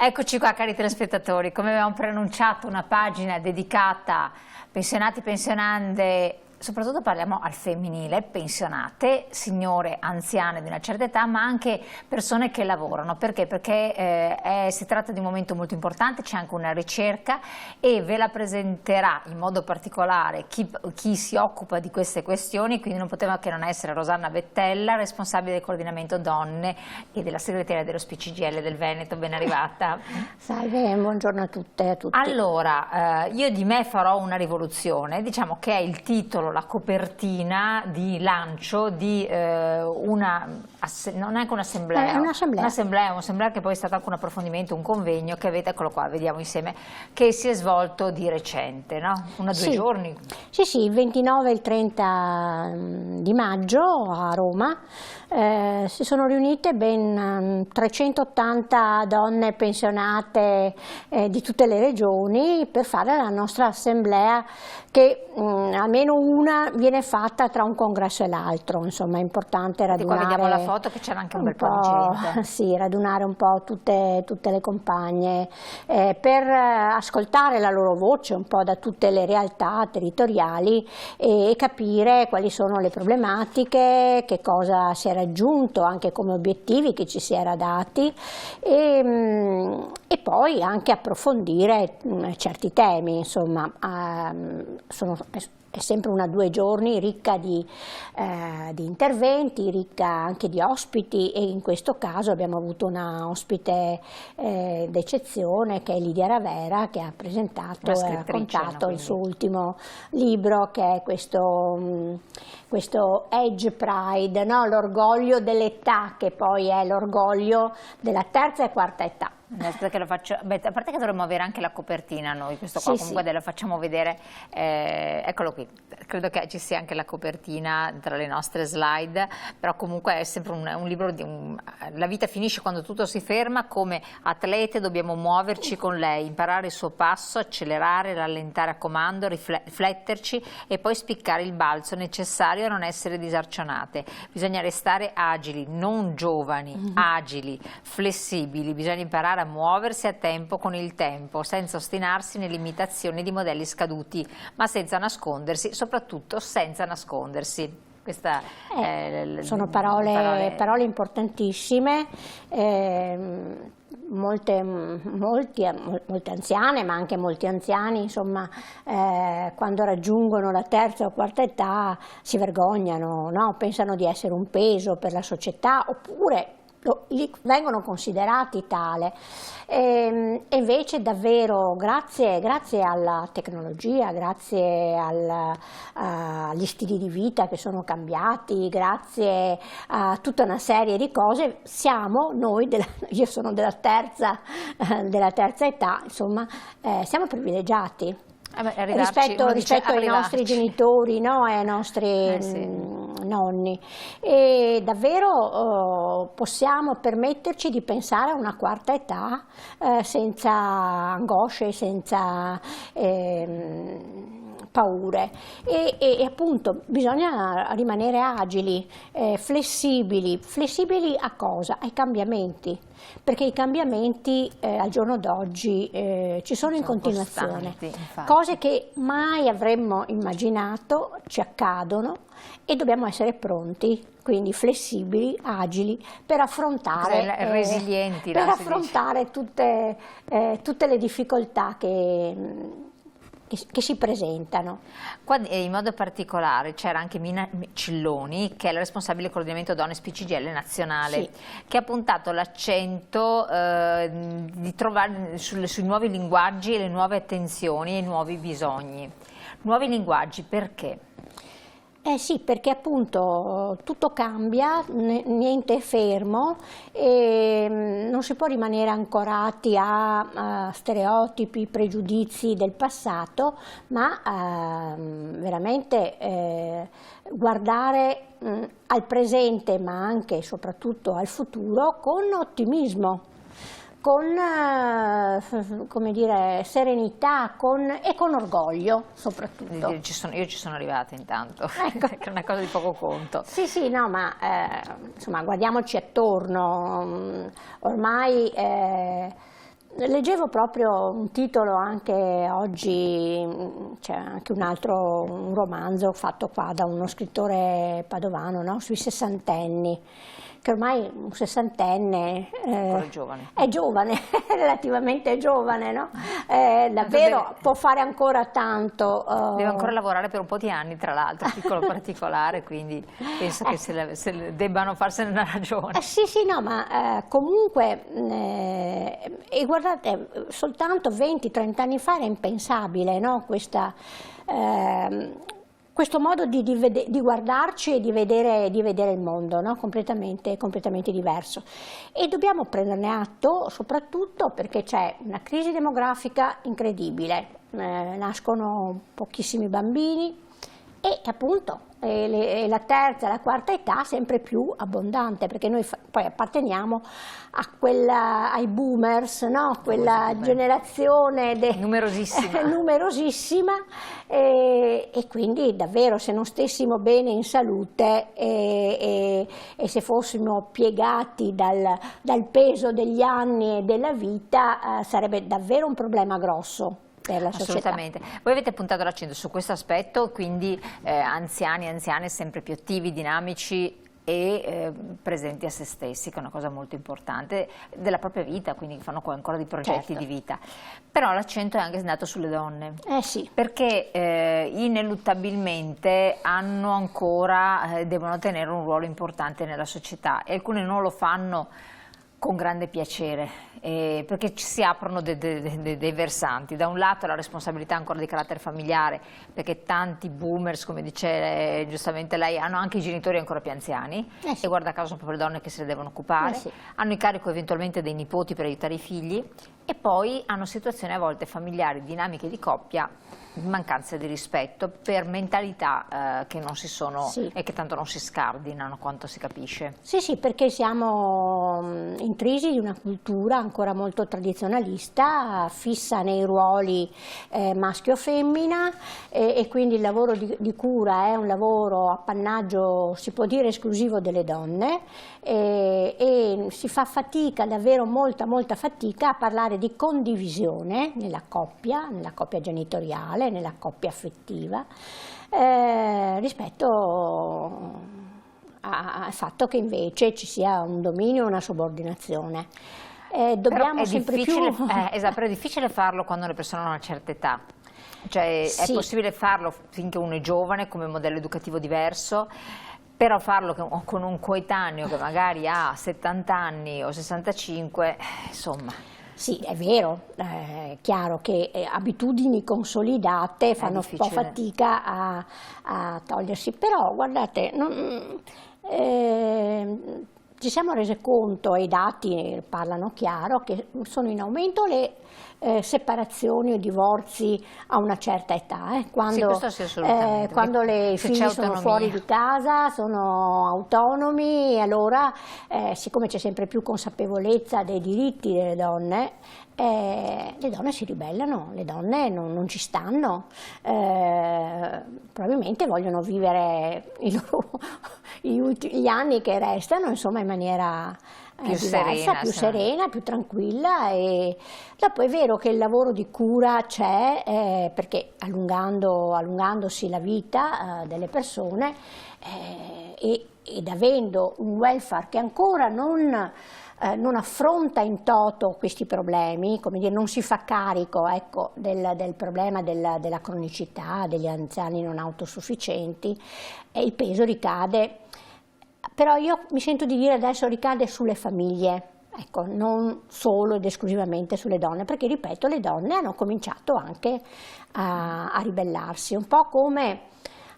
Eccoci qua, cari telespettatori, come avevamo preannunciato, una pagina dedicata a pensionati, pensionande, soprattutto parliamo al femminile, pensionate, signore anziane di una certa età, ma anche persone che lavorano. Perché? Perché si tratta di un momento molto importante, c'è anche una ricerca e ve la presenterà in modo particolare chi si occupa di queste questioni, quindi non poteva che non essere Rosanna Vettella, responsabile del coordinamento donne e della segreteria dello SPCGL del Veneto. Ben arrivata. Salve, buongiorno a tutte e a tutti. Allora, io di me farò una rivoluzione, diciamo che è il titolo, la copertina di lancio di una, non è anche un'assemblea, è un'assemblea che poi è stato anche un approfondimento, un convegno che avete, eccolo qua, vediamo insieme, che si è svolto di recente, no? Due giorni. Sì, il 29 e il 30 di maggio a Roma si sono riunite ben 380 donne pensionate di tutte le regioni per fare la nostra assemblea, che almeno una viene fatta tra un congresso e l'altro. Insomma, è importante radunare. Qua vediamo la foto che c'era anche un bel po' di gente. Sì, radunare un po' tutte le compagne per ascoltare la loro voce un po' da tutte le realtà territoriali e capire quali sono le problematiche, che cosa si è raggiunto anche come obiettivi che ci si era dati e poi anche approfondire certi temi. Insomma, è sempre una 2 giorni ricca di interventi, ricca anche di ospiti, e in questo caso abbiamo avuto una ospite d'eccezione, che è Lidia Ravera, che ha presentato e ha raccontato il suo ultimo libro, che è questo Age Pride, no? L'orgoglio dell'età, che poi è l'orgoglio della terza e quarta età. Aspetta che lo faccio. Beh, a parte che dovremmo avere anche la copertina noi, questo qua comunque la facciamo vedere, eccolo qui, credo che ci sia anche la copertina tra le nostre slide, però comunque è sempre un libro la vita finisce quando tutto si ferma, come atlete dobbiamo muoverci con lei, imparare il suo passo, accelerare, rallentare a comando, rifletterci e poi spiccare il balzo necessario a non essere disarcionate. Bisogna restare agili, non giovani, agili, flessibili, bisogna imparare a muoversi a tempo con il tempo, senza ostinarsi nelle imitazioni di modelli scaduti, ma senza nascondersi, soprattutto senza nascondersi. Questa sono parole importantissime. Molte anziane, ma anche molti anziani, insomma, quando raggiungono la terza o quarta età si vergognano, no? Pensano di essere un peso per la società, oppure vengono considerati tale, e invece davvero grazie alla tecnologia, grazie agli stili di vita che sono cambiati, grazie a tutta una serie di cose, siamo noi, io sono della terza età, insomma, siamo privilegiati. Rispetto ai nostri genitori, no? E ai nostri nonni, e davvero possiamo permetterci di pensare a una quarta età senza angosce, senza paure, e appunto bisogna rimanere agili, flessibili a cosa? Ai cambiamenti, perché i cambiamenti al giorno d'oggi ci sono in continuazione, cose che mai avremmo immaginato ci accadono e dobbiamo essere pronti, quindi flessibili, agili, per affrontare, resilienti, per affrontare tutte le difficoltà che si presentano. Qua in modo particolare c'era anche Mina Cilloni, che è la responsabile del coordinamento donne SPCGL nazionale, che ha puntato l'accento di trovare sui nuovi linguaggi e le nuove attenzioni e i nuovi bisogni. Nuovi linguaggi perché? Sì, perché appunto tutto cambia, niente è fermo e non si può rimanere ancorati a stereotipi, pregiudizi del passato, ma veramente guardare al presente, ma anche e soprattutto al futuro, con ottimismo, con come dire, serenità e con orgoglio soprattutto. Io ci sono arrivata intanto, ecco. Che è una cosa di poco conto. Sì, no, ma insomma, guardiamoci attorno, ormai Leggevo proprio un titolo anche oggi, c'è anche un romanzo fatto qua da uno scrittore padovano, no? Sui sessantenni, che ormai un sessantenne è giovane, relativamente giovane, no? Davvero può fare ancora tanto. Deve ancora lavorare per un po' di anni, tra l'altro, piccolo particolare, quindi penso che debbano farsene una ragione. Sì, sì, no, ma comunque, e guardate, soltanto 20-30 anni fa era impensabile, no? Questo modo di guardarci e di vedere il mondo, no? completamente diverso. E dobbiamo prenderne atto soprattutto perché c'è una crisi demografica incredibile, nascono pochissimi bambini e appunto la terza e la quarta età sempre più abbondante, perché noi poi apparteniamo ai boomers, no? Quella generazione numerosissima e quindi davvero se non stessimo bene in salute e se fossimo piegati dal peso degli anni e della vita sarebbe davvero un problema grosso per la società. Assolutamente. Voi avete puntato l'accento su questo aspetto, quindi anziani e anziane sempre più attivi, dinamici e presenti a se stessi, che è una cosa molto importante della propria vita, quindi fanno ancora dei progetti di vita. Però l'accento è anche andato sulle donne, sì. Perché ineluttabilmente devono tenere un ruolo importante nella società e alcune non lo fanno con grande piacere, perché ci si aprono dei versanti. Da un lato la responsabilità ancora di carattere familiare, perché tanti boomers, come dice giustamente lei, hanno anche i genitori ancora più anziani, sì. E guarda caso sono proprio le donne che se ne devono occupare, sì. Hanno in carico eventualmente dei nipoti per aiutare i figli e poi hanno situazioni a volte familiari, dinamiche di coppia, mancanza di rispetto per mentalità che non si sono e che tanto non si scardinano quanto si capisce. Sì, sì, perché siamo intrisi di una cultura ancora molto tradizionalista, fissa nei ruoli maschio-femmina e quindi il lavoro di cura è un lavoro appannaggio, si può dire, esclusivo delle donne e si fa fatica, davvero molta fatica a parlare di condivisione nella coppia genitoriale, nella coppia affettiva, rispetto al fatto che invece ci sia un dominio e una subordinazione. Dobbiamo sempre più... Esatto, però è difficile farlo quando le persone hanno una certa età. Cioè è possibile farlo finché uno è giovane, come modello educativo diverso, però farlo con un coetaneo che magari ha 70 anni o 65, insomma... Sì, è vero, è chiaro che abitudini consolidate fanno un po' fatica a togliersi, però guardate, ci siamo resi conto, e i dati parlano chiaro, che sono in aumento le separazioni o divorzi a una certa età, quando i figli sono fuori di casa, sono autonomi, allora siccome c'è sempre più consapevolezza dei diritti delle donne, le donne si ribellano, le donne non ci stanno, probabilmente vogliono vivere gli anni che restano, insomma, in maniera diversa, più serena, più tranquilla. E dopo è vero che il lavoro di cura c'è, perché allungandosi la vita delle persone ed avendo un welfare che ancora non affronta in toto questi problemi, come dire, non si fa carico, ecco, del problema della cronicità, degli anziani non autosufficienti, e il peso ricade, però io mi sento di dire adesso ricade sulle famiglie, ecco, non solo ed esclusivamente sulle donne, perché ripeto, le donne hanno cominciato anche a ribellarsi, un po' come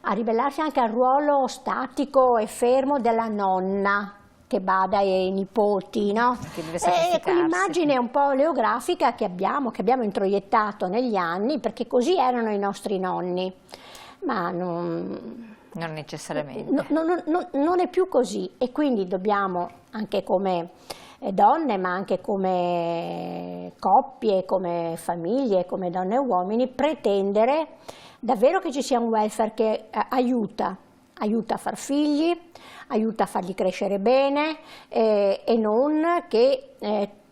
a ribellarsi anche al ruolo statico e fermo della nonna che bada ai nipoti, no? Quell'immagine un po' oleografica che abbiamo introiettato negli anni, perché così erano i nostri nonni, ma non necessariamente. Non è più così, e quindi dobbiamo, anche come donne, ma anche come coppie, come famiglie, come donne e uomini, pretendere davvero che ci sia un welfare che aiuta a far figli, aiuta a farli crescere bene e non che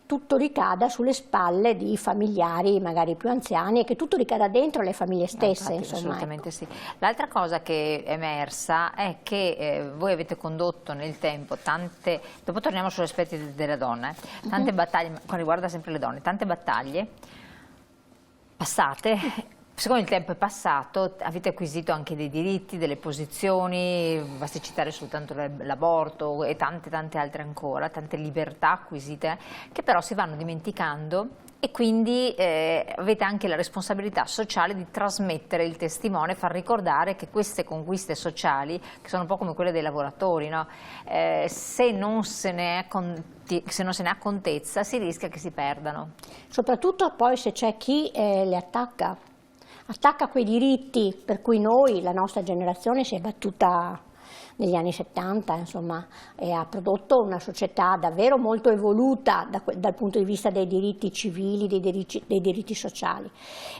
tutto ricada sulle spalle di familiari magari più anziani e che tutto ricada dentro le famiglie stesse. Infatti, insomma, assolutamente ecco. sì. L'altra cosa che è emersa è che voi avete condotto nel tempo tante, dopo torniamo sugli aspetti della donna, tante battaglie, qua riguarda sempre le donne, tante battaglie passate. Siccome il tempo è passato, avete acquisito anche dei diritti, delle posizioni, basti citare soltanto l'aborto e tante altre ancora, tante libertà acquisite che però si vanno dimenticando, e quindi avete anche la responsabilità sociale di trasmettere il testimone, far ricordare che queste conquiste sociali, che sono un po' come quelle dei lavoratori, no? Se non se ne ha contezza, si rischia che si perdano. Soprattutto poi se c'è chi le attacca quei diritti per cui noi, la nostra generazione, si è battuta negli anni 70, insomma, e ha prodotto una società davvero molto evoluta dal punto di vista dei diritti civili, dei diritti sociali,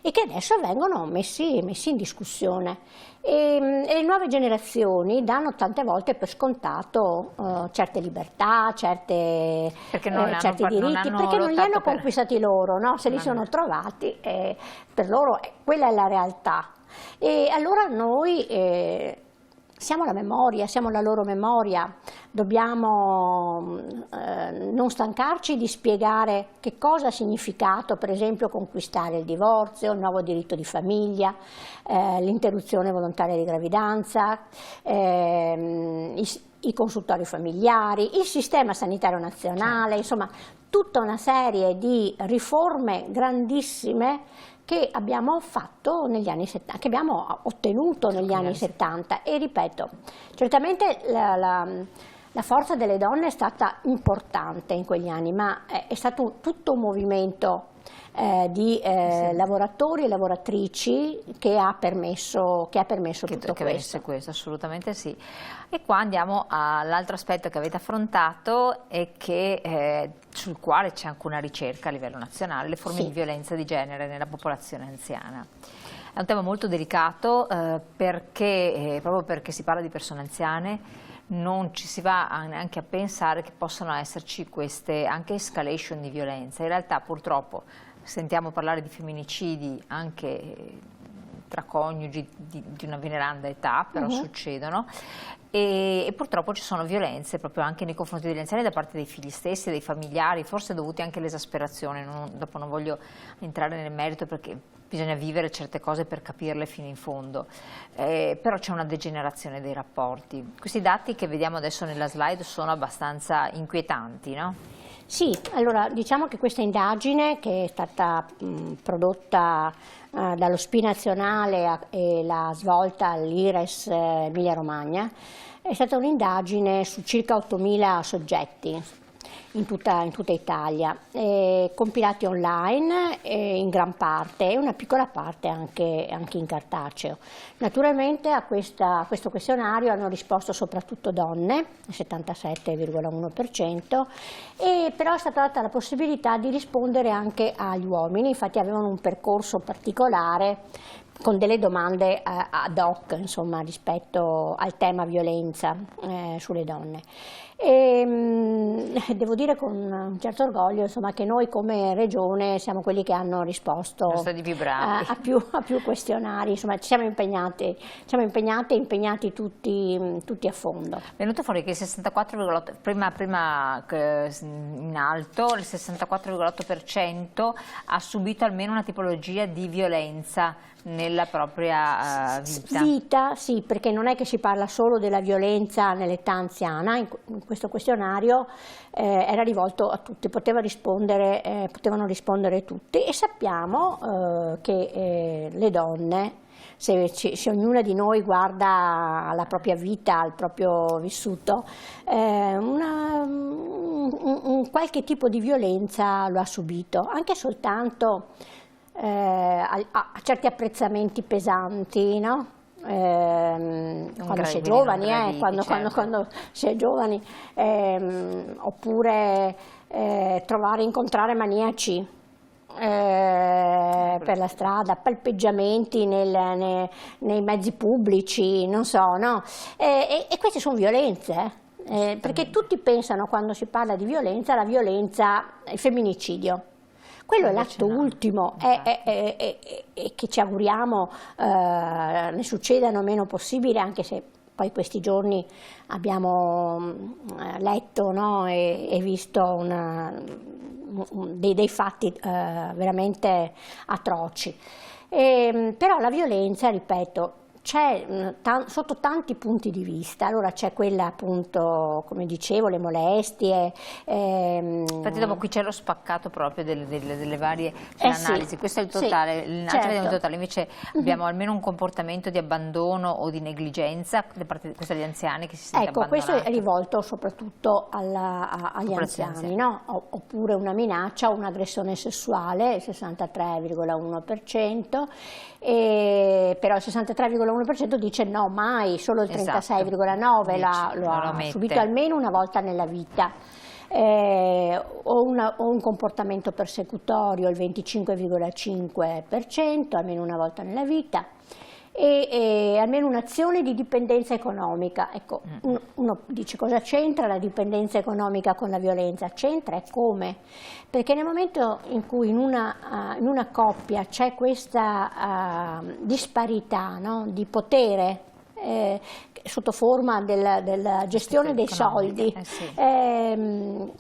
e che adesso vengono messi in discussione. E le nuove generazioni danno tante volte per scontato certe libertà, certi diritti, perché non li hanno conquistati loro, no? Se li sono trovati, per loro quella è la realtà. E allora noi siamo la memoria, siamo la loro memoria, dobbiamo non stancarci di spiegare che cosa ha significato, per esempio, conquistare il divorzio, il nuovo diritto di famiglia, l'interruzione volontaria di gravidanza, i consultori familiari, il sistema sanitario nazionale, insomma tutta una serie di riforme grandissime che abbiamo fatto negli anni 70, che abbiamo ottenuto negli anni 70, e ripeto, certamente la forza delle donne è stata importante in quegli anni, ma è stato tutto un movimento di lavoratori e lavoratrici che ha permesso tutto questo. Assolutamente sì. E qua andiamo all'altro aspetto che avete affrontato e che, sul quale c'è anche una ricerca a livello nazionale, le forme di violenza di genere nella popolazione anziana. È un tema molto delicato proprio perché si parla di persone anziane, non ci si va neanche a pensare che possano esserci queste anche escalation di violenza. In realtà purtroppo sentiamo parlare di femminicidi anche tra coniugi di una veneranda età, però succedono, e purtroppo ci sono violenze proprio anche nei confronti degli anziani da parte dei figli stessi, dei familiari, forse dovute anche all'esasperazione. Dopo non voglio entrare nel merito perché bisogna vivere certe cose per capirle fino in fondo, però c'è una degenerazione dei rapporti. Questi dati che vediamo adesso nella slide sono abbastanza inquietanti, no? Sì, allora diciamo che questa indagine, che è stata prodotta dallo SPI nazionale e l'ha svolta all'IRES Emilia Romagna, è stata un'indagine su circa 8.000 soggetti in tutta Italia, compilati online in gran parte e una piccola parte anche in cartaceo. Naturalmente a questo questionario hanno risposto soprattutto donne, il 77,1%, e però è stata data la possibilità di rispondere anche agli uomini, infatti avevano un percorso particolare con delle domande ad hoc, insomma, rispetto al tema violenza sulle donne. Devo dire con un certo orgoglio, insomma, che noi come regione siamo quelli che hanno risposto a più questionari, insomma ci siamo impegnati tutti a fondo. È venuto fuori che il 64,8%, prima in alto, il 64,8% ha subito almeno una tipologia di violenza nella propria vita. Sì, perché non è che si parla solo della violenza nell'età anziana. In questo questionario era rivolto a tutti, potevano rispondere tutti, e sappiamo che le donne, se ognuna di noi guarda alla propria vita, al proprio vissuto, un qualche tipo di violenza lo ha subito, anche soltanto a certi apprezzamenti pesanti, no? Quando si è giovani, quando si è giovani, oppure incontrare maniaci per la strada, palpeggiamenti nei mezzi pubblici, non so, no? E queste sono violenze. perché tutti pensano, quando si parla di violenza, la violenza, il femminicidio. Quello è l'atto ultimo e che ci auguriamo ne succedano meno possibile, anche se poi questi giorni abbiamo letto, no, e visto dei fatti veramente atroci. Però la violenza, ripeto, c'è sotto tanti punti di vista. Allora c'è quella, appunto, come dicevo, le molestie. Infatti dopo qui c'è lo spaccato proprio delle varie analisi. Sì, questo è il totale, certo. Il totale. Invece abbiamo almeno un comportamento di abbandono o di negligenza da parte di degli anziani che si sente abbandonati. Questo è rivolto soprattutto agli anziani, no? Oppure una minaccia o un'aggressione sessuale, il 63,1%, però il 63,1% dice no, mai, solo il 36,9% lo ha subito almeno una volta nella vita. O un comportamento persecutorio, il 25,5%, almeno una volta nella vita, e almeno un'azione di dipendenza economica. Ecco, uno dice: cosa c'entra la dipendenza economica con la violenza? C'entra, e come? Perché nel momento in cui in una coppia c'è questa disparità, no, di potere sotto forma della gestione dei soldi,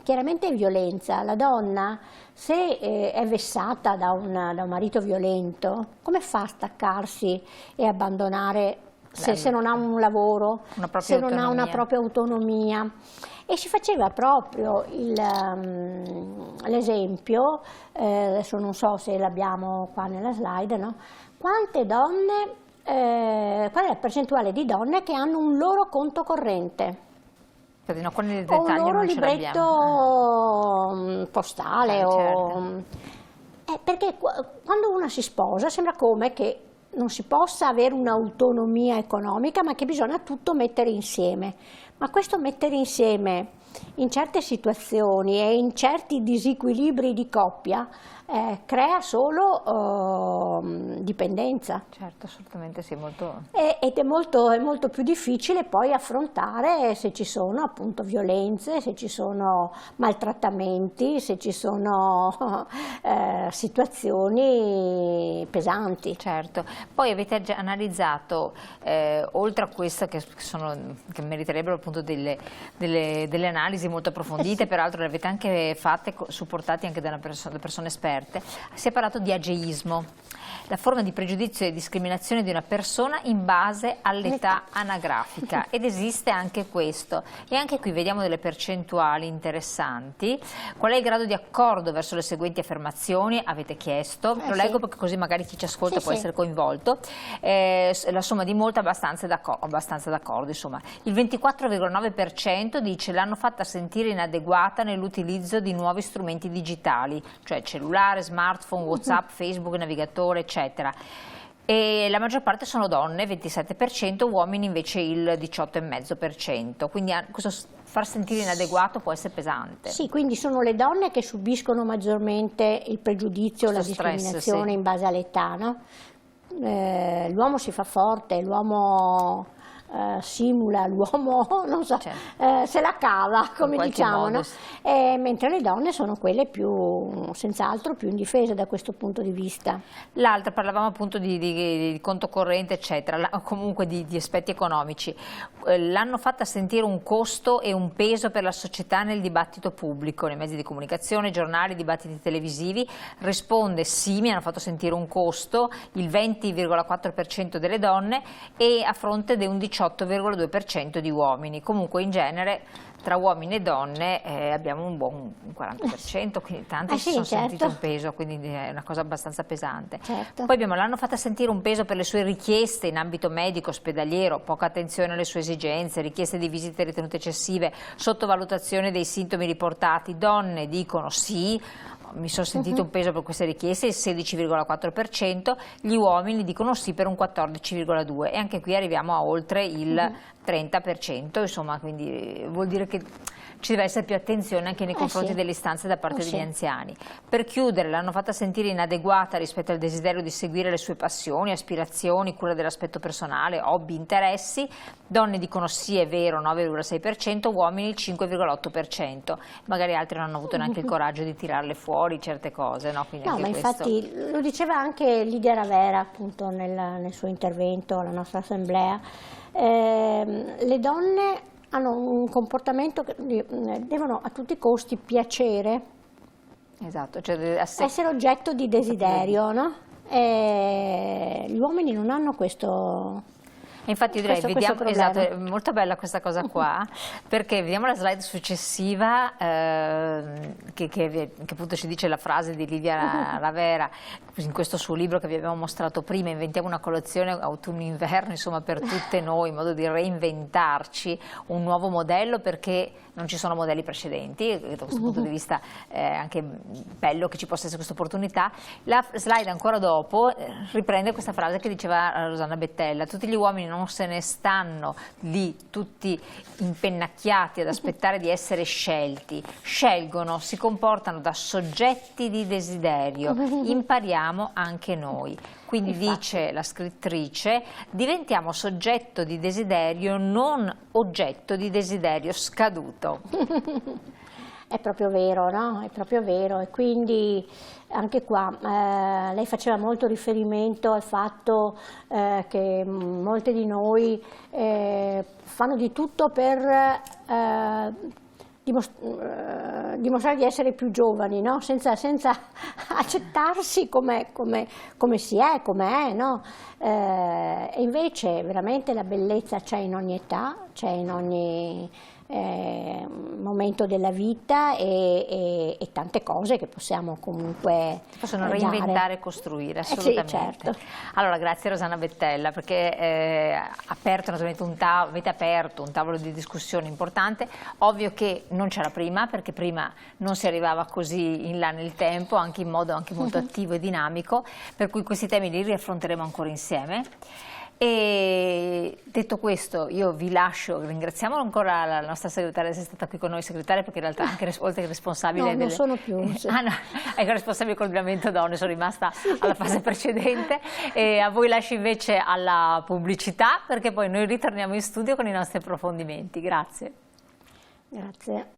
chiaramente è violenza. La donna, se è vessata da un marito violento, come fa a staccarsi e abbandonare se non ha un lavoro, se non ha una propria autonomia? E si faceva proprio l'esempio, adesso non so se l'abbiamo qua nella slide, no? Quante donne, qual è la percentuale di donne che hanno un loro conto corrente? O un loro libretto postale, certo. Perché quando una si sposa sembra come che non si possa avere un'autonomia economica, ma che bisogna tutto mettere insieme. Ma questo mettere insieme in certe situazioni e in certi disequilibri di coppia crea solo dipendenza. Certo, assolutamente sì, molto. Ed è molto più difficile poi affrontare se ci sono, appunto, violenze, se ci sono maltrattamenti, se ci sono situazioni pesanti. Certo. Poi avete già analizzato, oltre a questo che meriterebbero appunto delle analisi molto approfondite, peraltro le avete anche fatte, supportate anche da persone esperte. Si è parlato di ageismo, la forma di pregiudizio e discriminazione di una persona in base all'età anagrafica, ed esiste anche questo. E anche qui vediamo delle percentuali interessanti. Qual è il grado di accordo verso le seguenti affermazioni? Avete chiesto, lo leggo perché così magari chi ci ascolta può essere coinvolto. La somma di molto abbastanza d'accordo, insomma. Il 24,9% dice: l'hanno fatta sentire inadeguata nell'utilizzo di nuovi strumenti digitali, cioè cellulare, smartphone, WhatsApp, Facebook, navigatore, eccetera. E la maggior parte sono donne, 27%, uomini invece il 18,5%. Quindi questo far sentire inadeguato può essere pesante. Sì, quindi sono le donne che subiscono maggiormente il pregiudizio, la discriminazione in base all'età, no? L'uomo si fa forte, l'uomo simula, l'uomo non so, se la cava, come diciamo, no? Mentre le donne sono quelle senz'altro più indifese da questo punto di vista. L'altra, parlavamo appunto di conto corrente, eccetera, comunque di aspetti economici. L'hanno fatta sentire un costo e un peso per la società nel dibattito pubblico, nei mezzi di comunicazione, giornali, dibattiti televisivi. Risponde sì, mi hanno fatto sentire un costo, il 20,4% delle donne, e a fronte di un 18,2% di uomini. Comunque in genere tra uomini e donne abbiamo un buon 40%, quindi tanti si sono sentiti un peso, quindi è una cosa abbastanza pesante. Poi l'hanno fatta sentire un peso per le sue richieste in ambito medico, ospedaliero, poca attenzione alle sue esigenze, richieste di visite ritenute eccessive, sottovalutazione dei sintomi riportati. Donne dicono sì, mi sono sentito un peso per queste richieste, il 16,4%, gli uomini dicono sì per un 14,2% e anche qui arriviamo a oltre il 30%, insomma, quindi vuol dire che ci deve essere più attenzione anche nei confronti delle istanze da parte degli anziani. Per chiudere, l'hanno fatta sentire inadeguata rispetto al desiderio di seguire le sue passioni, aspirazioni, cura dell'aspetto personale, hobby, interessi. Donne dicono sì, è vero, 9,6%, uomini il 5,8%. Magari altri non hanno avuto neanche il coraggio di tirarle fuori certe cose, no? Quindi no, ma infatti lo diceva anche Lidia Ravera appunto nel suo intervento alla nostra assemblea. Le donne hanno un comportamento che devono a tutti i costi piacere, esatto, cioè essere oggetto di desiderio, no? Gli uomini non hanno questo. Infatti direi, vediamo, esatto, è molto bella questa cosa qua, perché vediamo la slide successiva che appunto ci dice la frase di Lidia Ravera in questo suo libro che vi abbiamo mostrato prima, Inventiamo una colazione autunno-inverno, insomma per tutte noi, in modo di reinventarci un nuovo modello perché non ci sono modelli precedenti, e da questo punto di vista è anche bello che ci possa essere questa opportunità. La slide ancora dopo riprende questa frase che diceva Rosanna Bettella: tutti gli uomini non se ne stanno lì tutti impennacchiati ad aspettare di essere scelti, scelgono, si comportano da soggetti di desiderio, impariamo anche noi. Quindi dice la scrittrice, diventiamo soggetto di desiderio, non oggetto di desiderio scaduto. È proprio vero, no? È proprio vero, e quindi anche qua lei faceva molto riferimento al fatto che molte di noi fanno di tutto per dimostrare di essere più giovani, no? senza accettarsi come si è, come è, no? E invece veramente la bellezza c'è in ogni età, c'è in ogni momento della vita e tante cose che possiamo comunque possono reinventare e costruire, assolutamente. Sì, certo. Allora, grazie Rosanna Bettella, perché aperto naturalmente avete aperto un tavolo di discussione importante. Ovvio che non c'era prima, perché prima non si arrivava così in là nel tempo, anche in modo anche molto attivo e dinamico, per cui questi temi li riaffronteremo ancora insieme. E detto questo, io vi lascio, ringraziamo ancora la nostra segretaria di essere stata qui con noi, segretaria, perché in realtà anche oltre che responsabile non sono più ah, no, ecco, responsabile coordinamento donne, sono rimasta alla fase precedente, e a voi lascio invece alla pubblicità, perché poi noi ritorniamo in studio con i nostri approfondimenti. Grazie. Grazie.